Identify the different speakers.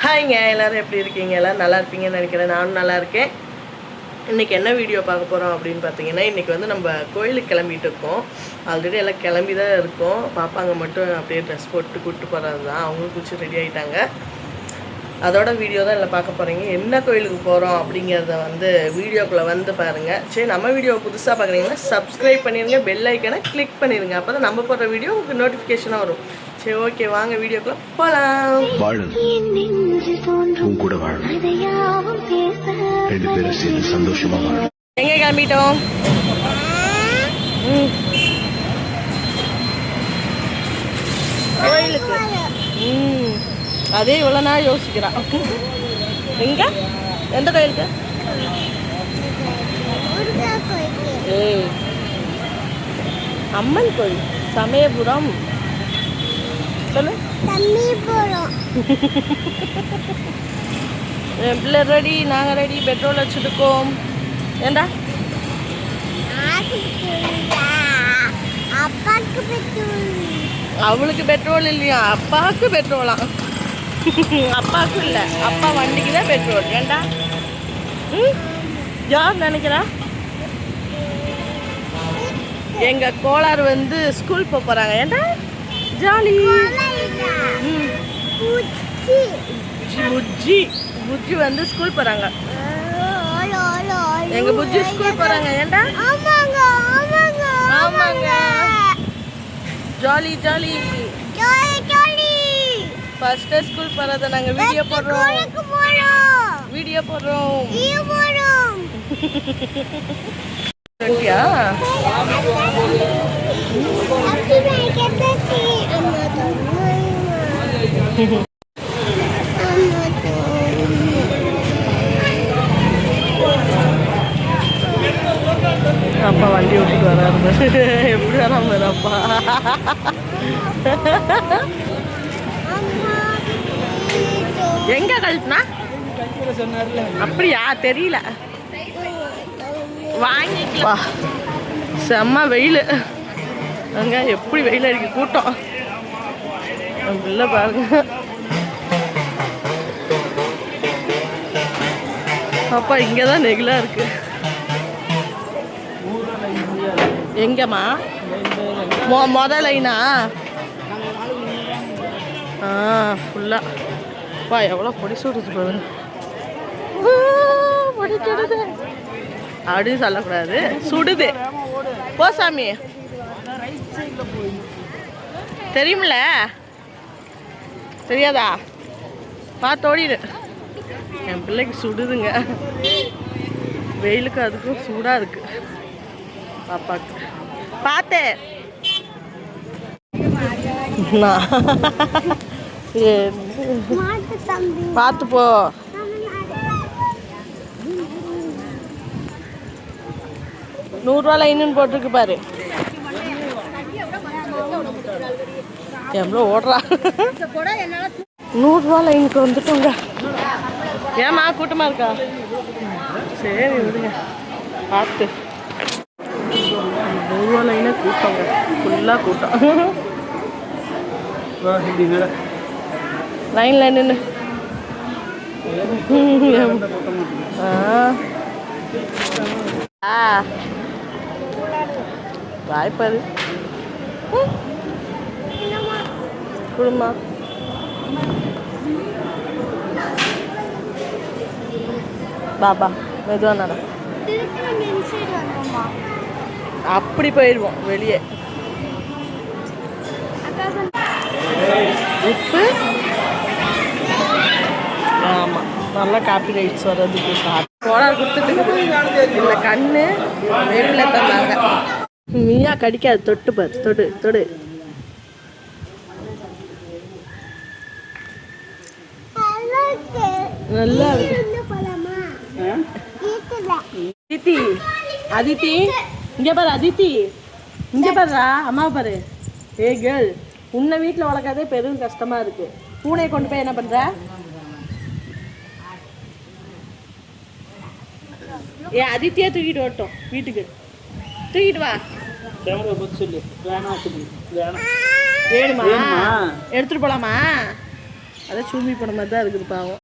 Speaker 1: ஹாய்ங்க, எல்லோரும் எப்படி இருக்கீங்க? எல்லோரும் நல்லா இருப்பீங்கன்னு நினைக்கிறேன். நானும் நல்லா இருக்கேன். இன்றைக்கி என்ன வீடியோ பார்க்க போகிறோம் அப்படின்னு பார்த்தீங்கன்னா, இன்றைக்கி வந்து நம்ம கோயிலுக்கு கிளம்பிட்டு இருக்கோம். ஆல்ரெடி எல்லாம் கிளம்பி தான் இருக்கோம். பாப்பாங்க மட்டும் அப்படியே ட்ரெஸ் போட்டு கூப்பிட்டு போகிறது தான். அவங்களும் குளிச்சு ரெடி ஆகிட்டாங்க. அதோட வீடியோ தான் இல்லை பார்க்க போகிறீங்க. என்ன கோயிலுக்கு போகிறோம் அப்படிங்கிறத வந்து வீடியோக்குள்ளே வந்து பாருங்கள். சரி, நம்ம வீடியோ புதுசாக பார்க்குறீங்கன்னா சப்ஸ்கிரைப் பண்ணிடுங்க, பெல் ஐக்கனை கிளிக் பண்ணிடுங்க. அப்போ தான் நம்ம போடுற வீடியோ உங்களுக்கு நோட்டிஃபிகேஷனாக வரும். சரி, ஓகே, வாங்க வீடியோக்குள்ளே போகலாம்.
Speaker 2: கூட வாழும், ரெண்டு பேரும் சேர்ந்து சந்தோஷமா வாழும்.
Speaker 1: எங்கே கிளம்பிட்டோம்? கோயிலுக்கு. அதே இவ்வளோ நாள் யோசிக்கிறான். எங்க எந்த கோயிலுக்கு? ஏய், அம்மன் கோயில், சமயபுரம். சொல்லு. என் பிள்ளை ரெடி, நாங்கள் ரெடி, பெட்ரோல் வச்சுருக்கோம். ஏண்டா அவளுக்கு பெட்ரோல் இல்லையா? அப்பாவுக்கு பெட்ரோலாம். அப்பாவுக்கு இல்லை, அப்பா வண்டிக்கு தான் பெட்ரோல். ஏண்டா யார் நினைக்கிறா? எங்க கோளாறு வந்து ஸ்கூல் போகிறாங்க. ஏண்டா ஜாலி. புஜ்ஜி புஜ்ஜி வந்து ஸ்கூல் போகிறாங்க. எங்க புஜ்ஜி ஸ்கூல் போகிறாங்க. ஏண்டா? ஆமாங்க, jolly jolly. First day school போறத நாங்க வீடியோ போடுறோம். ரெடியா? அப்பா வண்டி ஓட்டிட்டு வராரு. எப்படி வராம அப்பா? எங்க கழட்டினா? அப்படியா? தெரியல. வாங்கிக்கலாம். செம்ம வெயில் அங்க. எப்படி வெயில் அடிக்க கூட்டம் இல்லை பாருங்க. அப்பா இங்கதான் நெகிலா இருக்கு. எங்கம்மா? முதல் லைனா? ஃபுல்லா. அப்பா எவ்வளோ பொடி சுடுது பாருங்க. பொடி சுடுது அப்படின்னு சொல்லக்கூடாது, சுடுது. போ சாமி, தெரியுமில்ல? தெரியாதா? பார்த்து ஓடிடு. என் பிள்ளைக்கு சுடுதுங்க. வெயிலுக்கு அதுக்கும் சூடாக இருக்கு பாப்பாக்கு. பார்த்து பார்த்து போ. ₹100 லைன்னு போட்டிருக்கு பாரு. எவ்வளோ ஓடுறா? ₹100 லைனுக்கு வந்துட்டோங்க. ஏமா கூட்டமாக இருக்கா? சரி விடுங்க, பார்த்து. ₹100 லைனே கூட்டங்க, ஃபுல்லாக கூட்டம். லைனில் நின்று வாய்ப்பாரு குடும்பமா. பாபா மெதுவா நட. அப்படி போயிடுவோம் வெளியே. உப்பு. ஆமாம், நல்லா காப்பி ரைட்ஸ் வர்றதுக்கு கோளாறு கொடுத்துட்டு இல்லை. கண்ணு வெயிலில் தந்தாங்க. நீயா கடிக்காது. தொட்டு பாரு, தொடு தொடு. நல்லா இருக்கு. அதித்தி, அதித்தி இங்கே பாரு. அதித்தி இங்கே பாருடா, அம்மா பாரு. ஏ கேர்ள், உன்னை வீட்டில் வளர்க்காதே பெரும் கஷ்டமாக இருக்குது. பூனையை கொண்டு போய் என்ன பண்ணுற? ஏ அதித்தியா தூக்கிட்டு வரட்டும் வீட்டுக்கு. தூக்கிட்டு வா. வேணுமா? எடுத்துட்டு போலாமா? அதான் சூமி படம் மாதிரி தான் இருக்குது பாவம்.